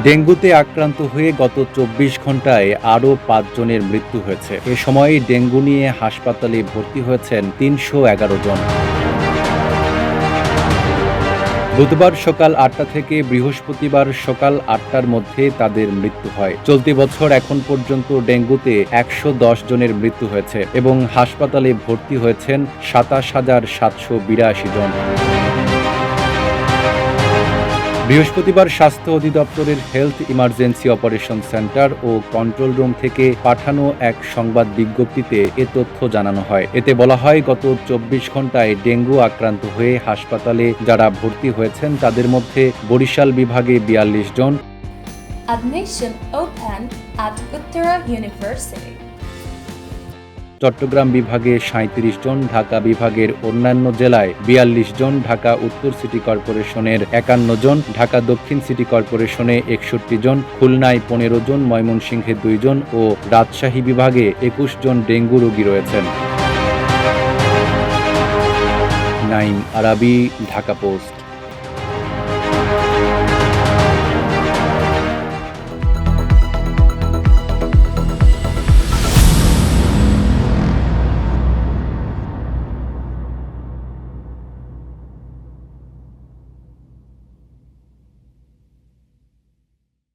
ডেঙ্গুতে আক্রান্ত হয়ে গত ২৪ ঘন্টায় আরও ৫ জনের মৃত্যু হয়েছে। এ সময় ডেঙ্গু নিয়ে হাসপাতালে ভর্তি হয়েছেন ৩১১ জন। বুধবার সকাল ৮টা থেকে বৃহস্পতিবার সকাল ৮টার মধ্যে তাদের মৃত্যু হয়। চলতি বছর এখন পর্যন্ত ডেঙ্গুতে ১১০ জনের মৃত্যু হয়েছে এবং হাসপাতালে ভর্তি হয়েছেন ২৭,৭৮২ জন। বৃহস্পতিবার স্বাস্থ্য অধিদপ্তরের হেলথ ইমার্জেন্সি অপারেশন সেন্টার ও কন্ট্রোল রুম থেকে পাঠানো এক সংবাদ বিজ্ঞপ্তিতে এ তথ্য জানানো হয়। এতে বলা হয়, গত ২৪ ঘন্টায় ডেঙ্গু আক্রান্ত হয়ে হাসপাতালে যারা ভর্তি হয়েছেন তাদের মধ্যে বরিশাল বিভাগে ৪২ জন, Admission opened at Uttara University. Chittagong বিভাগে ৩৭ জন, ঢাকা বিভাগের অন্যান্য জেলায় ৪২ জন, ঢাকা উত্তর সিটি কর্পোরেশনের ৫১ জন, ঢাকা দক্ষিণ সিটি কর্পোরেশনে ৬১ জন, খুলনায় ১৫ জন, ময়মনসিংহে ২ জন ও রাজশাহী বিভাগে ২১ জন ডেঙ্গু রোগী রয়েছেন। নাইম আরাবী, ঢাকা পোস্ট।